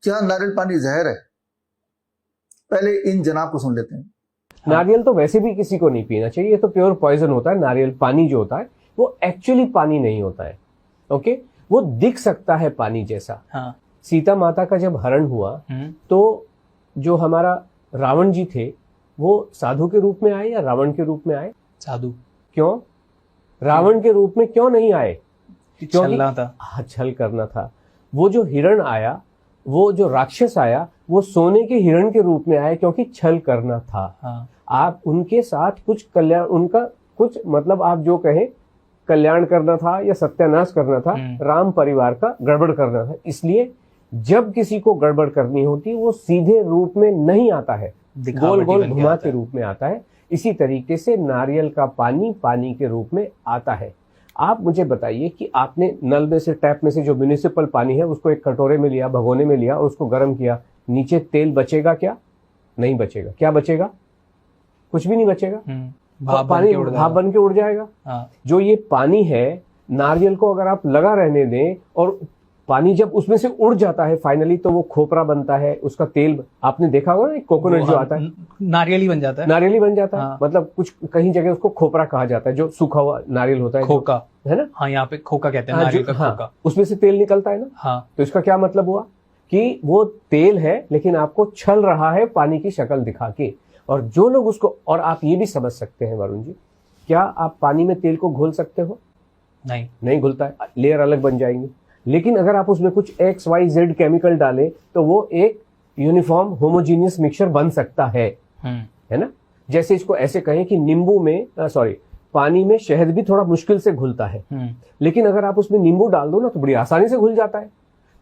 क्या नारियल पानी जहर है? पहले इन जनाब को सुन लेते हैं। नारियल तो वैसे भी किसी को नहीं पीना चाहिए, ये तो प्योर पॉइजन होता है। नारियल पानी जो होता है वो एक्चुअली पानी नहीं होता है। ओके, वो दिख सकता है पानी जैसा। हाँ। सीता माता का जब हरण हुआ तो जो हमारा रावण जी थे वो साधु के रूप में आए या रावण के रूप में आए? साधु। क्यों? रावण के रूप में क्यों नहीं आए? छलना था। छल करना था। वो जो हिरण आया, वो जो राक्षस आया, वो सोने के हिरण के रूप में आया क्योंकि छल करना था। हाँ। आप उनके साथ कुछ कल्याण, उनका कुछ मतलब आप जो कहें कल्याण करना था या सत्यानाश करना था, राम परिवार का गड़बड़ करना था। इसलिए जब किसी को गड़बड़ करनी होती है वो सीधे रूप में नहीं आता है, गोल गोल घुमा के रूप में आता है। इसी तरीके से नारियल का पानी पानी के रूप में आता है। आप मुझे बताइए कि आपने नल में से, टैप में से जो म्युनिसिपल पानी है उसको एक कटोरे में लिया, भगोने में लिया और उसको गर्म किया, नीचे तेल बचेगा क्या? नहीं बचेगा। क्या बचेगा? कुछ भी नहीं बचेगा। पानी भाप बन के उड़ जाएगा। हाँ। जो ये पानी है, नारियल को अगर आप लगा रहने दें और पानी जब उसमें से उड़ जाता है फाइनली, तो वो खोपरा बनता है, उसका तेल आपने देखा होगा ना, कोकोनट जो आता है नारियल बन जाता है। नारियल ही बन जाता है। हाँ। मतलब कुछ कहीं जगह उसको खोपरा कहा जाता है, जो सूखा हुआ नारियल होता है, खोका है ना। हाँ, यहाँ पे खोका कहते हैं, नारियल का खोका। उसमें से तेल निकलता है ना। हाँ। तो इसका क्या मतलब हुआ कि वो तेल है लेकिन आपको छल रहा है पानी की शक्ल दिखा के। और जो लोग उसको, और आप ये भी समझ सकते हैं वरुण जी, क्या आप पानी में तेल को घोल सकते हो? नहीं घुलता है, लेयर अलग बन जाएंगी। लेकिन अगर आप उसमें कुछ XYZ केमिकल डालें तो वो एक यूनिफॉर्म होमोजीनियस मिक्सचर बन सकता है ना। जैसे इसको ऐसे कहें कि नींबू में पानी में शहद भी थोड़ा मुश्किल से घुलता है, लेकिन अगर आप उसमें नींबू डाल दो ना तो बड़ी आसानी से घुल जाता है।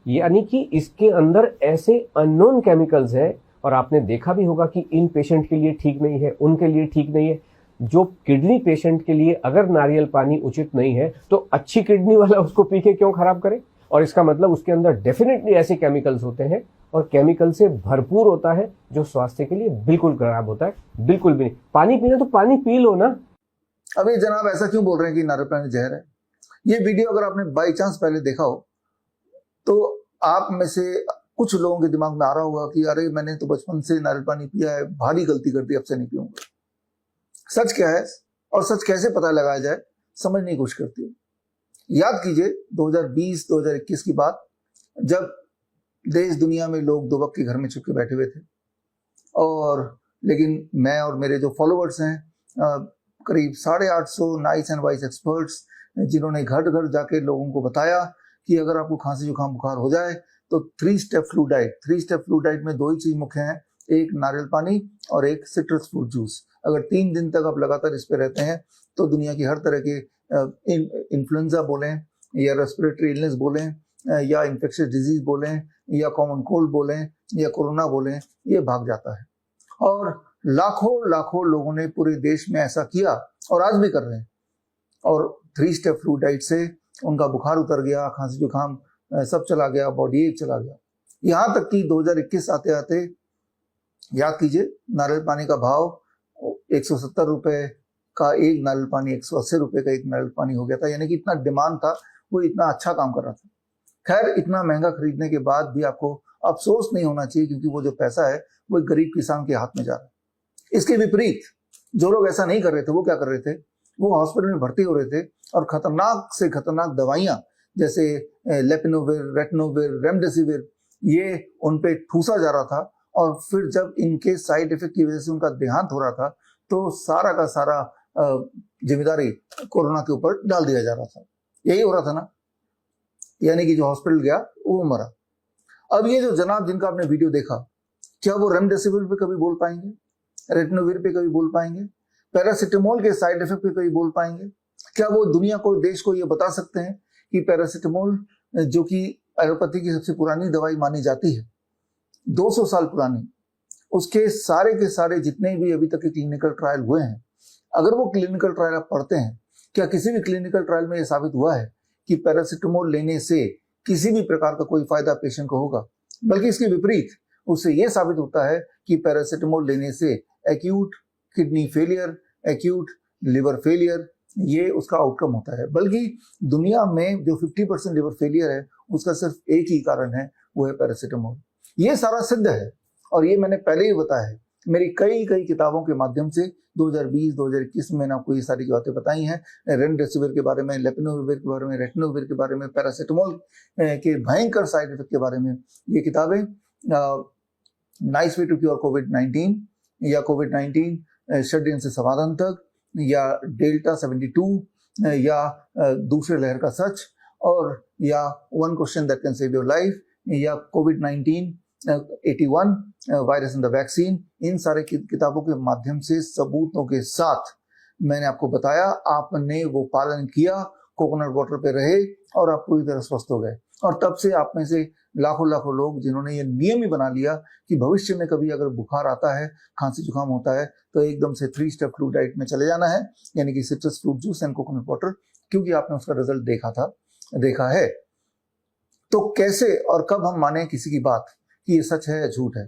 यानी कि इसके अंदर ऐसे अननोन केमिकल्स है, और आपने देखा भी होगा कि इन पेशेंट के लिए ठीक नहीं है, उनके लिए ठीक नहीं है। जो किडनी पेशेंट के लिए अगर नारियल पानी उचित नहीं है तो अच्छी किडनी वाला उसको पी के क्यों खराब करे? और इसका मतलब उसके अंदर डेफिनेटली ऐसे केमिकल्स होते हैं, और केमिकल से भरपूर होता है, जो स्वास्थ्य के लिए बिल्कुल खराब होता है। बिल्कुल भी नहीं। पानी पीना तो पानी पी लो ना। अभी जनाब ऐसा क्यों बोल रहे हैं कि नारियल पानी जहर है? ये वीडियो अगर आपने बाई चांस पहले देखा हो तो आप में से कुछ लोगों के दिमाग में आ रहा होगा कि अरे मैंने तो बचपन से नारियल पानी पिया है, भारी गलती कर दी, अब से नहीं पीऊंगा। सच क्या है और सच कैसे पता लगाया जाए, समझने की कोशिश करती है। याद कीजिए 2020-2021 की बात, जब देश दुनिया में लोग दो वक्त के घर में छुप के बैठे हुए थे, और लेकिन मैं और मेरे जो फॉलोअर्स हैं, करीब 850 नाइस एंड वाइस एक्सपर्ट्स, जिन्होंने घर घर जाके लोगों को बताया कि अगर आपको खांसी जुकाम बुखार हो जाए तो 3 step flu diet. 3 step flu diet में 2 ही चीज मुख्य हैं, एक नारियल पानी और एक सिट्रस फ्रूट जूस। अगर 3 दिन तक आप लगातार इस पे रहते हैं तो दुनिया की हर तरह के इन्फ्लुएंजा बोलें या रेस्पिरेटरी इलनेस बोलें या इन्फेक्शियस डिजीज बोलें या कॉमन कोल्ड बोलें या कोरोना बोलें, ये भाग जाता है। और लाखों लाखों लोगों ने पूरे देश में ऐसा किया और आज भी कर रहे हैं, और 3 स्टेप फ्लू डाइट से उनका बुखार उतर गया, खांसी जुकाम सब चला गया, बॉडी एक चला गया। यहाँ तक कि 2021 आते आते याद कीजिए, नारियल पानी का भाव 170 रुपए का एक नारियल पानी 180 रुपए का एक नारियल पानी हो गया था। यानी कि इतना डिमांड था, वो इतना अच्छा काम कर रहा था। खैर, इतना महंगा खरीदने के बाद भी आपको अफसोस नहीं होना चाहिए, क्योंकि वो जो पैसा है वो एक गरीब किसान के हाथ में जा रहा है। इसके विपरीत जो लोग ऐसा नहीं कर रहे थे, वो क्या कर रहे थे? वो हॉस्पिटल में भर्ती हो रहे थे और खतरनाक से खतरनाक दवाइयां जैसे लेपिनोविर, रेटनोविर, रेमडेसिविर, ये उन पे ठूसा जा रहा था। और फिर जब इनके साइड इफेक्ट की वजह से उनका देहांत हो रहा था तो सारा का सारा जिम्मेदारी कोरोना के ऊपर डाल दिया जा रहा था। यही हो रहा था ना, यानी कि जो हॉस्पिटल गया वो मरा। अब ये जो जनाब जिनका आपने वीडियो देखा, क्या वो रेमडेसिविर पे कभी बोल पाएंगे? रेटनोविर पे कभी बोल पाएंगे? पैरासिटामोल के साइड इफेक्ट पे कभी बोल पाएंगे? क्या वो दुनिया को, देश को ये बता सकते हैं कि पैरासिटामोल, जो कि एलोपैथी की सबसे पुरानी दवाई मानी जाती है, 200 साल पुरानी, उसके सारे के सारे जितने भी अभी तक के क्लिनिकल ट्रायल हुए हैं, अगर वो क्लिनिकल ट्रायल आप पढ़ते हैं, क्या किसी भी क्लिनिकल ट्रायल में ये साबित हुआ है कि पैरासिटामोल लेने से किसी भी प्रकार का कोई फायदा पेशेंट को होगा? बल्कि इसके विपरीत उससे ये साबित होता है कि पैरासिटामोल लेने से acute kidney failure, acute liver failure, ये उसका आउटकम होता है। बल्कि दुनिया में जो 50% लिवर फेलियर है उसका सिर्फ एक ही कारण है, वो है पैरासिटामोल। ये सारा सिद्ध है और ये मैंने पहले ही बताया है। मेरी कई कई किताबों के माध्यम से 2020 2021 में मैंने आपको ये सारी बातें बताई हैं। रेमडेसिविर के बारे में, लेपिनोविर के बारे में, रेटनोविर के बारे में, पैरासिटामोल के भयंकर साइड इफेक्ट के बारे में ये किताबें, नाइस वे टू क्योर कोविड-19 या कोविड-19 षड्यंत्र से समाधान तक, या डेल्टा 72, या दूसरे लहर का सच, और या one question that can save your life, या कोविड-19 81 वायरस एंड द वैक्सीन। इन सारे किताबों के माध्यम से सबूतों के साथ मैंने आपको बताया, आपने वो पालन किया, कोकोनट वाटर पे रहे और आप पूरी तरह स्वस्थ हो गए। और तब से आप में से लाखों लाखों लोग जिन्होंने ये नियम ही बना लिया कि भविष्य में कभी अगर बुखार आता है, खांसी जुकाम होता है, तो एकदम से 3 स्टेप फ्लू डाइट में चले जाना है, यानी कि citrus fruit juice and coconut water, क्योंकि आपने उसका रिजल्ट देखा है। तो कैसे और कब हम माने किसी की बात कि ये सच है या झूठ है?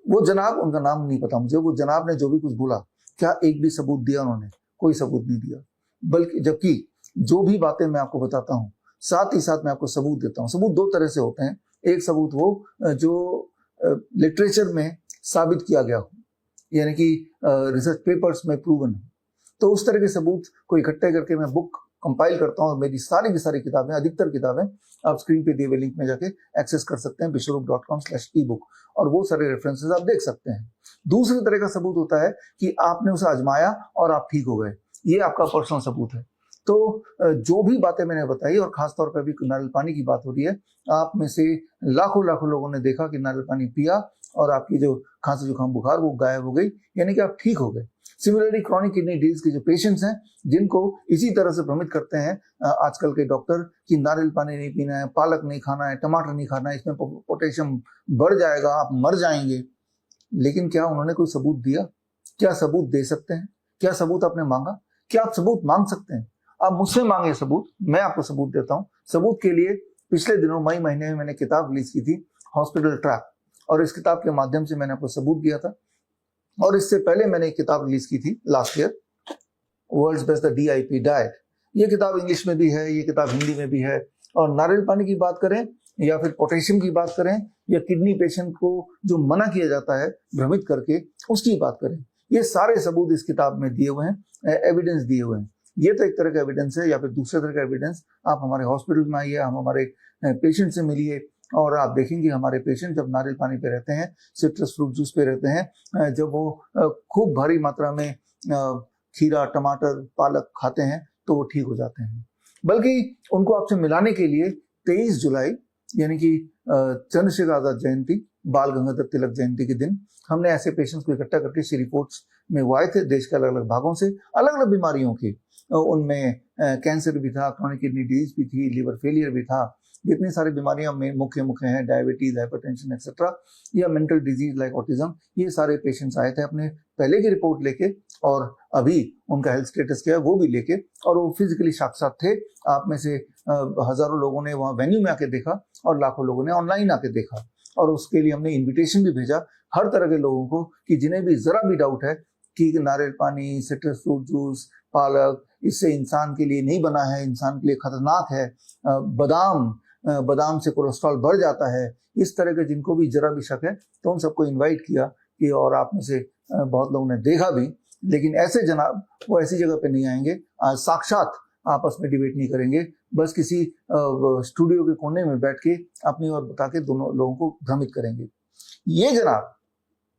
वो जनाब, उनका नाम नहीं पता मुझे, वो जनाब ने जो भी कुछ बोला, क्या एक भी सबूत दिया उन्होंने? कोई सबूत नहीं दिया। बल्कि जबकि जो भी बातें मैं आपको बताता हूँ, साथ ही साथ मैं आपको सबूत देता हूँ। सबूत 2 तरह से होते हैं। एक सबूत वो जो लिटरेचर में साबित किया गया हो, यानी कि रिसर्च पेपर्स में प्रूवन हो, तो उस तरह के सबूत को इकट्ठे करके मैं बुक कंपाइल करता हूँ। और मेरी सारी की सारी किताबें, अधिकतर किताबें आप स्क्रीन पे दिए हुए लिंक में जाके एक्सेस कर सकते हैं, bishwarup.com/ebook, और वो सारे रेफरेंसेस आप देख सकते हैं। दूसरी तरह का सबूत होता है कि आपने उसे आजमाया और आप ठीक हो गए, ये आपका पर्सनल सबूत है। तो जो भी बातें मैंने बताई, और खासतौर पर अभी नारियल पानी की बात हो रही है, आप में से लाखों लाखों लोगों ने देखा कि नारियल पानी पिया और आपकी जो खांसी जुकाम बुखार वो गायब हो गई, यानी कि आप ठीक हो गए। सिमिलरली क्रोनिक किडनी डिजीज के जो पेशेंट्स हैं, जिनको इसी तरह से भ्रमित करते हैं आजकल के डॉक्टर कि नारियल पानी नहीं पीना है, पालक नहीं खाना है, टमाटर नहीं खाना है, इसमें पोटेशियम बढ़ जाएगा, आप मर जाएंगे, लेकिन क्या उन्होंने कोई सबूत दिया? क्या सबूत दे सकते हैं? क्या सबूत आपने मांगा? क्या आप सबूत मांग सकते हैं? आप मुझसे मांगे सबूत, मैं आपको सबूत देता हूँ। सबूत के लिए पिछले दिनों मई महीने में मैंने किताब रिलीज की थी, हॉस्पिटल ट्रैप, और इस किताब के माध्यम से मैंने आपको सबूत दिया था। और इससे पहले मैंने एक किताब रिलीज की थी last year, world's best the DIP diet. ये किताब इंग्लिश में भी है, ये किताब हिंदी में भी है। और नारियल पानी की बात करें या फिर पोटेशियम की बात करें, या किडनी पेशेंट को जो मना किया जाता है भ्रमित करके, उसकी बात करें, ये सारे सबूत इस किताब में दिए हुए हैं, एविडेंस दिए हुए हैं। ये तो एक तरह का एविडेंस है। या फिर दूसरे तरह का एविडेंस, आप हमारे हॉस्पिटल में आइए, हम हमारे पेशेंट से मिलिए, और आप देखेंगे हमारे पेशेंट जब नारियल पानी पे रहते हैं, सिट्रस फ्रूट जूस पे रहते हैं, जब वो खूब भारी मात्रा में खीरा, टमाटर, पालक खाते हैं, तो वो ठीक हो जाते हैं। बल्कि उनको आपसे मिलाने के लिए 23 जुलाई यानी कि चंद्रशेखर आजाद जयंती, बाल गंगाधर तिलक जयंती के दिन हमने ऐसे पेशेंट्स को इकट्ठा करके श्री रिपोर्ट्स में वो आए थे, देश के अलग अलग भागों से, अलग अलग बीमारियों की। उनमें कैंसर भी था, क्रोनिक किडनी डिजीज भी थी, लिवर फेलियर भी था, जितनी सारी बीमारियां में मुख्य हैं, डायबिटीज, हाइपरटेंशन एक्सेट्रा, या मेंटल डिजीज लाइक ऑटिज्म, ये सारे पेशेंट्स आए थे अपने पहले की रिपोर्ट लेके, और अभी उनका हेल्थ स्टेटस क्या है वो भी लेके, और वो फिजिकली साक्षात थे। आप में से हजारों लोगों ने वहाँ वेन्यू में आके देखा और लाखों लोगों ने ऑनलाइन आके देखा, और उसके लिए हमने इन्विटेशन भी भेजा हर तरह के लोगों को कि जिन्हें भी जरा भी डाउट है कि नारियल पानी, सिट्रस फ्रूट जूस, पालक इससे इंसान के लिए नहीं बना है, इंसान के लिए खतरनाक है, बादाम से कोलेस्ट्रॉल बढ़ जाता है, इस तरह के जिनको भी जरा भी शक है, तो उन सबको इनवाइट किया कि, और आप में से बहुत लोगों ने देखा भी, लेकिन ऐसे जनाब वो ऐसी जगह पे नहीं आएंगे, साक्षात आपस में डिबेट नहीं करेंगे, बस किसी स्टूडियो के कोने में बैठ के अपनी ओर बता के दोनों लोगों को भ्रमित करेंगे। ये जनाब,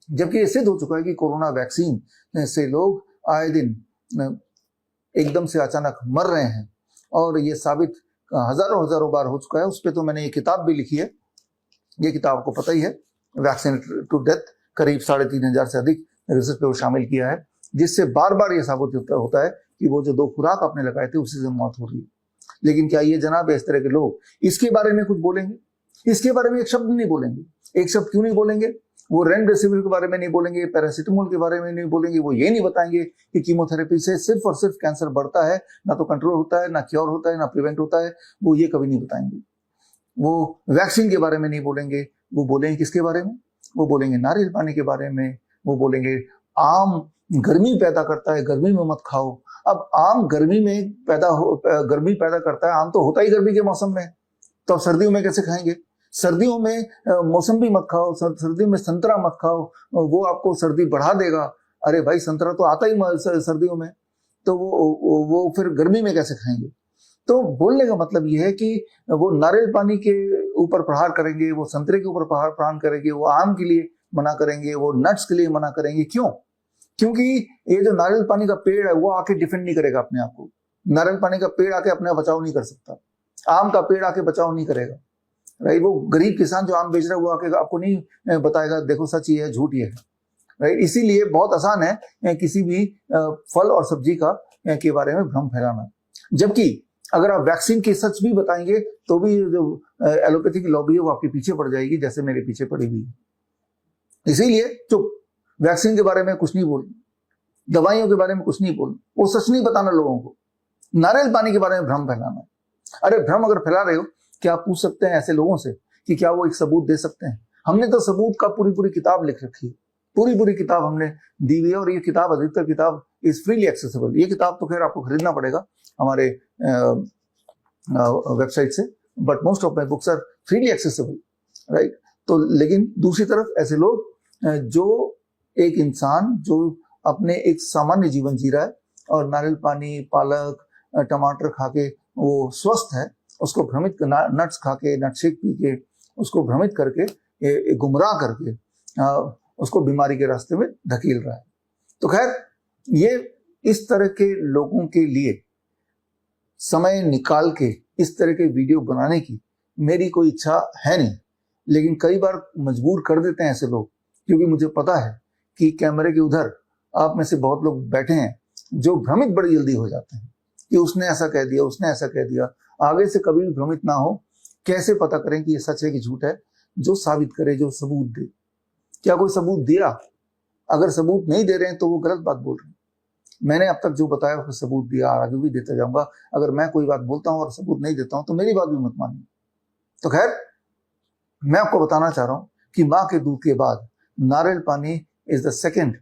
जबकि ये सिद्ध हो चुका है कि कोरोना वैक्सीन से लोग आए दिन एकदम से अचानक मर रहे हैं, और ये साबित हजारों बार हो चुका है। उस पर तो मैंने ये किताब भी लिखी है, ये किताब को पता ही है, वैक्सीन टू डेथ, करीब 3500 से अधिक रिसर्च पे वो शामिल किया है, जिससे बार बार ये साबित होता है कि वो जो 2 खुराक आपने लगाए थे उसी से मौत हो रही है। लेकिन क्या ये जनाब इस तरह के लोग इसके बारे में कुछ बोलेंगे? इसके बारे में एक शब्द नहीं बोलेंगे। एक शब्द क्यों नहीं बोलेंगे? वो रेमडेसिविर के बारे में नहीं बोलेंगे, पैरासिटामोल के बारे में नहीं बोलेंगे, वो ये नहीं बताएंगे कि कीमोथेरेपी से सिर्फ और सिर्फ कैंसर बढ़ता है, ना तो कंट्रोल होता है, ना क्योर होता है, ना प्रिवेंट होता है, वो ये कभी नहीं बताएंगे। वो वैक्सीन के बारे में नहीं बोलेंगे, वो बोलेंगे किसके बारे में? वो बोलेंगे नारियल पानी के बारे में, वो बोलेंगे आम गर्मी पैदा करता है, गर्मी में मत खाओ। अब आम गर्मी में गर्मी पैदा करता है, आम तो होता ही गर्मी के मौसम में, तो अब सर्दियों में कैसे खाएंगे? सर्दियों में मौसम्बी मत खाओ, सर्दियों में संतरा मत खाओ, वो आपको सर्दी बढ़ा देगा। अरे भाई, संतरा तो आता ही सर्दियों में, तो वो फिर गर्मी में कैसे खाएंगे? तो बोलने का मतलब ये है कि वो नारियल पानी के ऊपर प्रहार करेंगे, वो संतरे के ऊपर प्रहार करेंगे, वो आम के लिए मना करेंगे, वो नट्स के लिए मना करेंगे। क्यों? क्योंकि ये जो नारियल पानी का पेड़ है वो आके डिफेंड नहीं करेगा अपने आप को। नारियल पानी का पेड़ आके अपने बचाव नहीं कर सकता, आम का पेड़ आके बचाव नहीं करेगा, राइट। वो गरीब किसान जो आम बेच रहा है वो आके आपको नहीं बताएगा देखो सच ये है झूठ ये है, राइट। इसीलिए बहुत आसान है किसी भी फल और सब्जी का के बारे में भ्रम फैलाना। जबकि अगर आप वैक्सीन के सच भी बताएंगे तो भी जो एलोपैथी की लॉबी है वो आपके पीछे पड़ जाएगी, जैसे मेरे पीछे पड़ी हुई है। इसीलिए चुप, वैक्सीन के बारे में कुछ नहीं बोल, दवाइयों के बारे में कुछ नहीं बोल, वो सच नहीं बताना लोगों को। नारियल पानी के बारे में भ्रम फैलाना है। अरे भ्रम अगर फैला रहे हो, क्या आप पूछ सकते हैं ऐसे लोगों से कि क्या वो एक सबूत दे सकते हैं? हमने तो सबूत का पूरी किताब लिख रखी है, पूरी किताब हमने दी हुई है, और ये किताब, अधिकतर किताब इज फ्रीली एक्सेसिबल। ये किताब तो खैर आपको खरीदना पड़ेगा हमारे वेबसाइट से, but most of my books are freely accessible, right. तो लेकिन दूसरी तरफ ऐसे लोग जो एक इंसान जो अपने एक सामान्य जीवन जी रहा है और नारियल पानी, पालक, टमाटर खा के वो स्वस्थ है, उसको भ्रमित, नट्स खा के, नट शेक पी के, उसको भ्रमित करके, गुमराह करके उसको बीमारी के रास्ते में धकेल रहा है। तो खैर, ये इस तरह के लोगों के लिए समय निकाल के इस तरह के वीडियो बनाने की मेरी कोई इच्छा है नहीं, लेकिन कई बार मजबूर कर देते हैं ऐसे लोग, क्योंकि मुझे पता है कि कैमरे के उधर आप में से बहुत लोग बैठे हैं जो भ्रमित बड़ी जल्दी हो जाते हैं कि उसने ऐसा कह दिया, उसने ऐसा कह दिया। आगे से कभी भी भ्रमित ना हो। कैसे पता करें कि ये सच है कि झूठ है? जो साबित करे, जो सबूत दे। क्या कोई सबूत दिया? अगर सबूत नहीं दे रहे हैं तो वो गलत बात बोल रहे हैं। मैंने अब तक जो बताया उसको सबूत दिया, आगे भी देता जाऊंगा। अगर मैं कोई बात बोलता हूं और सबूत नहीं देता हूं तो मेरी बात भी मत मानिए। तो खैर, मैं आपको बताना चाह रहा हूं कि माँ के दूध के बाद नारियल पानी is the second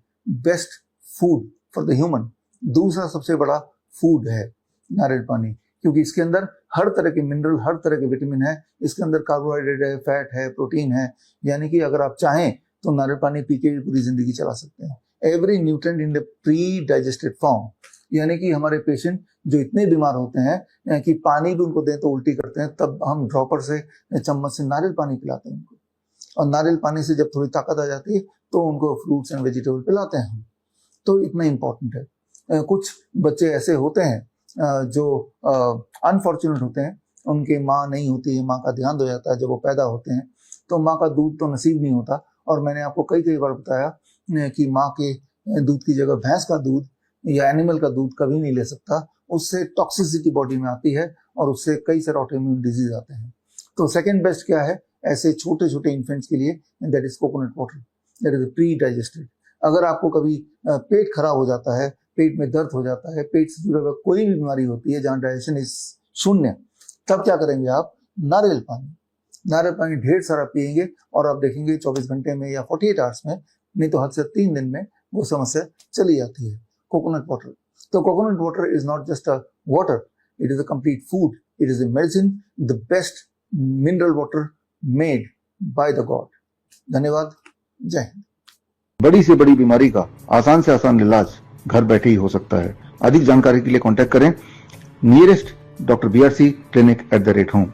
best food for the human. दूसरा सबसे बड़ा फूड है नारियल पानी, क्योंकि इसके अंदर हर तरह के मिनरल, हर तरह के विटामिन है, इसके अंदर कार्बोहाइड्रेट है, फैट है, प्रोटीन है। यानी कि अगर आप चाहें तो नारियल पानी पी के भी पूरी जिंदगी चला सकते हैं। Every nutrient in the pre digested form, यानी कि हमारे पेशेंट जो इतने बीमार होते हैं कि पानी भी उनको दें तो उल्टी करते हैं, तब हम ड्रॉपर से, चम्मच से नारियल पानी पिलाते हैं उनको। और नारियल पानी से जब थोड़ी ताकत आ जाती है तो उनको फ्रूट्स एंड वेजिटेबल पिलाते हैं हम। तो इतना इम्पोर्टेंट है। कुछ बच्चे ऐसे होते हैं जो अनफॉर्चुनेट होते हैं, उनकी माँ नहीं होती है, माँ का देहांत हो जाता है जब वो पैदा होते हैं, तो माँ का दूध तो नसीब नहीं होता। और मैंने आपको कई बार बताया कि माँ के दूध की जगह भैंस का दूध या एनिमल का दूध कभी नहीं ले सकता। उससे टॉक्सिसिटी बॉडी में आती है और उससे कई सारे ऑटोइम्यून डिजीज आते हैं। तो सेकेंड बेस्ट क्या है ऐसे छोटे छोटे इन्फेंट्स के लिए? That is coconut water, that is pre digested. अगर आपको कभी पेट खराब हो जाता है, पेट में दर्द हो जाता है, पेट से जुड़ा हुआ कोई भी बीमारी होती है जहाँ डाइजेशन इज शून्य, तब क्या करेंगे आप? नारियल पानी ढेर सारा पिएंगे और आप देखेंगे 24 घंटे में या 48 आवर्स में, नहीं तो हद से 3 दिन में वो समस्या चली जाती है। कोकोनट वाटर, तो coconut water is not just a water, it is a complete food, it is a medicine, the best mineral water made by the God. धन्यवाद, जय हिंद। बड़ी से बड़ी बीमारी का आसान से आसान इलाज घर बैठे ही हो सकता है। अधिक जानकारी के लिए कांटेक्ट करें nearest Dr. BRC Clinic @ home।